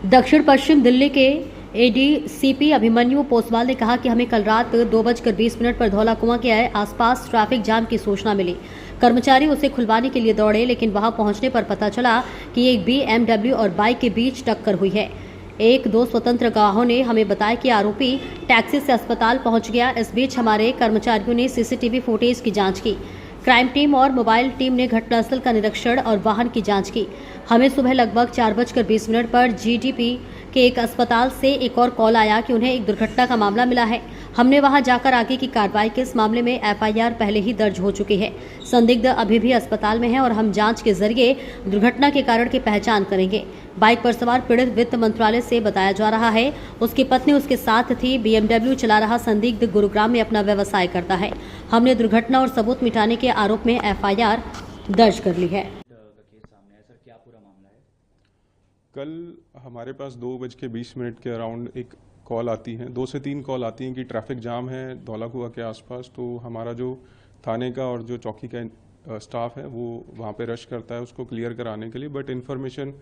दक्षिण पश्चिम दिल्ली के एडीसीपी अभिमन्यु पोसवाल ने कहा कि हमें कल रात 2:20 पर धौला कुआं के आसपास ट्रैफिक जाम की सूचना मिली। कर्मचारी उसे खुलवाने के लिए दौड़े, लेकिन वहां पहुंचने पर पता चला कि एक BMW और बाइक के बीच टक्कर हुई है। एक दो स्वतंत्र गवाहों ने हमें बताया कि आरोपी टैक्सी से अस्पताल पहुंच गया। इस बीच हमारे कर्मचारियों ने CCTV फुटेज की जांच की। क्राइम टीम और मोबाइल टीम ने घटनास्थल का निरीक्षण और वाहन की जांच की। हमें सुबह लगभग 4:20 पर GDP के एक अस्पताल से एक और कॉल आया कि उन्हें एक दुर्घटना का मामला मिला है। हमने वहां जाकर आगे की कार्रवाई की। इस मामले में FIR पहले ही दर्ज हो चुकी है। संदिग्ध अभी भी अस्पताल में है और हम जांच के जरिए दुर्घटना के कारण की पहचान करेंगे। बाइक पर सवार पीड़ित वित्त मंत्रालय से बताया जा रहा है। उसकी पत्नी उसके साथ थी। BMW चला रहा संदिग्ध गुरुग्राम में अपना व्यवसाय करता है। हमने दुर्घटना और सबूत मिटाने के आरोप में FIR दर्ज कर ली है। कल हमारे पास 2:20 के अराउंड एक कॉल आती है, 2 से 3 कॉल आती हैं कि ट्रैफिक जाम है धौला कुआं के आसपास। तो हमारा जो थाने का और जो चौकी का स्टाफ है वो वहाँ पे रश करता है उसको क्लियर कराने के लिए। बट इन्फॉर्मेशन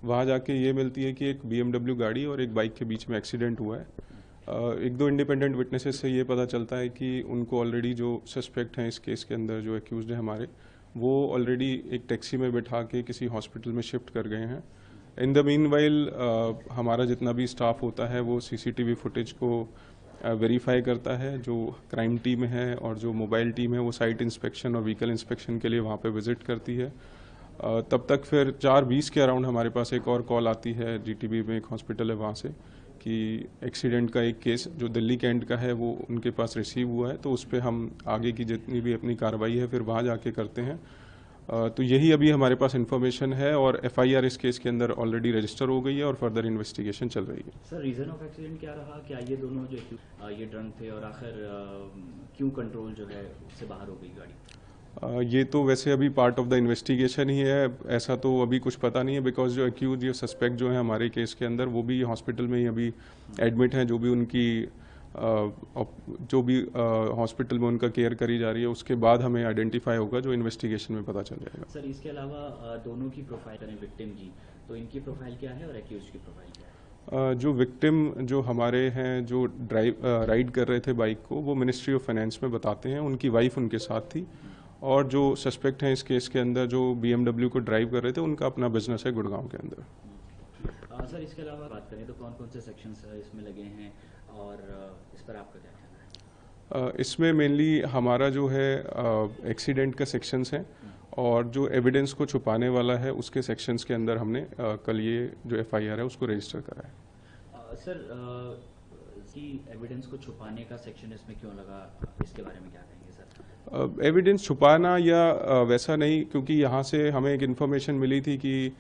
वहाँ जाके ये मिलती है कि एक BMW गाड़ी और एक बाइक के बीच में एक्सीडेंट हुआ है। एक दो इंडिपेंडेंट विटनेसेस से ये पता चलता है कि उनको ऑलरेडी जो सस्पेक्ट हैं इस केस के अंदर, जो एक्यूज्ड है हमारे, वो ऑलरेडी एक टैक्सी में बैठा के किसी हॉस्पिटल में शिफ्ट कर गए हैं। इन द मीनवाइल हमारा जितना भी स्टाफ होता है वो CCTV फुटेज को वेरीफाई करता है। जो क्राइम टीम है और जो मोबाइल टीम है वो साइट इंस्पेक्शन और व्हीकल इंस्पेक्शन के लिए वहाँ पे विजिट करती है। तब तक फिर 4:20 के अराउंड हमारे पास एक और कॉल आती है GTB में एक हॉस्पिटल है वहाँ से कि एक्सीडेंट का एक केस जो दिल्ली कैंट का है वो उनके पास रिसीव हुआ है। तो उस पर हम आगे की जितनी भी अपनी कार्रवाई है फिर वहाँ जाके करते हैं। तो यही अभी हमारे पास इन्फॉर्मेशन है और FIR इस केस के अंदर ऑलरेडी रजिस्टर हो गई है और फर्दर इन्वेस्टिगेशन चल रही है। सर, रीजन ऑफ एक्सीडेंट क्या रहा? क्या ये दोनों जो ये ड्रंक थे और आखिर क्यों कंट्रोल जो है से बाहर हो गई गाड़ी? ये तो वैसे अभी पार्ट ऑफ द इन्वेस्टिगेशन ही है, ऐसा तो अभी कुछ पता नहीं है। बिकॉज जो एक्यूज ये सस्पेक्ट जो है हमारे केस के अंदर वो भी हॉस्पिटल में ही अभी एडमिट हैं। जो भी उनकी हॉस्पिटल में उनका केयर करी जा रही है उसके बाद हमें आइडेंटिफाई होगा, जो इन्वेस्टिगेशन में पता चल जाएगा। सर, इसके अलावा दोनों की प्रोफाइल करें, विक्टिम की, तो इनकी प्रोफाइल क्या है और एक्यूज की प्रोफाइल क्या है? जो विक्टिम जो हमारे हैं जो राइड कर रहे थे बाइक को, वो मिनिस्ट्री ऑफ फाइनेंस में बताते हैं। उनकी वाइफ उनके साथ थी। और जो सस्पेक्ट हैं इस केस के अंदर जो BMW को ड्राइव कर रहे थे उनका अपना बिजनेस है गुड़गांव के अंदर। सर, इसके अलावा बात करें तो कौन कौन से सेक्शंस इसमें लगे हैं और इस पर आपका क्या कहना है? इसमें मेनली हमारा जो है एक्सीडेंट का सेक्शंस हैं और जो एविडेंस को छुपाने वाला है उसके सेक्शंस के अंदर हमने कल ये जो FIR है उसको रजिस्टर करा है। सर, की एविडेंस को छुपाने का सेक्शन इसमें क्यों लगा, इसके बारे में क्या कहेंगे सर? एविडेंस छुपाना या वैसा नहीं, क्योंकि यहाँ से हमें एक इन्फॉर्मेशन मिली थी कि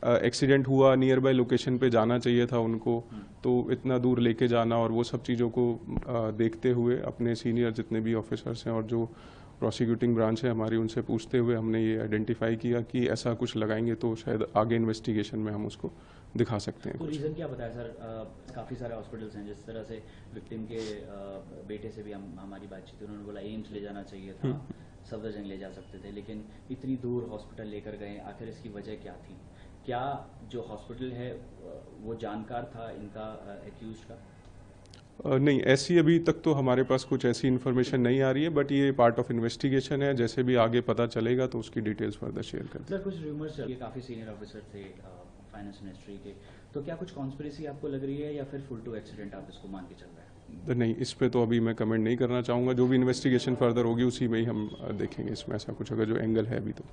एक्सीडेंट हुआ, नियर बाय लोकेशन पे जाना चाहिए था उनको। तो इतना दूर लेके जाना और वो सब चीज़ों को देखते हुए अपने सीनियर जितने भी ऑफिसर्स हैं और जो प्रोसिक्यूटिंग ब्रांच है हमारी उनसे पूछते हुए हमने ये आइडेंटिफाई किया कि ऐसा कुछ लगाएंगे तो शायद आगे इन्वेस्टिगेशन में हम उसको दिखा सकते हैं। तो रीज़न क्या बताया सर? काफ़ी सारे हॉस्पिटल्स हैं, जिस तरह से विक्टिम के बेटे से भी हमारी बातचीत हुई, उन्होंने बोला एम्स ले जाना चाहिए था, सफदरजंग ले जा सकते थे, लेकिन इतनी दूर हॉस्पिटल लेकर गए। आखिर इसकी वजह क्या थी? क्या जो हॉस्पिटल है वो जानकार था इनका एक्यूज का? नहीं, ऐसी अभी तक तो हमारे पास कुछ ऐसी इन्फॉर्मेशन नहीं आ रही है। बट ये पार्ट ऑफ इन्वेस्टिगेशन है, जैसे भी आगे पता चलेगा तो उसकी डिटेल्स फर्दर शेयर करते हैं। सर, कुछ रूमर्स चल, काफ़ी सीनियर ऑफिसर थे फाइनेंस मिनिस्ट्री के, तो क्या कुछ कॉन्स्पिरेसी आपको लग रही है या फिर फुल टू एक्सीडेंट आप इसको मान के चल रहे हैं? नहीं, इस पे तो अभी मैं कमेंट नहीं करना चाहूँगा। जो भी इन्वेस्टिगेशन फर्दर होगी उसी में ही हम देखेंगे इसमें ऐसा कुछ अगर जो एंगल है अभी तो।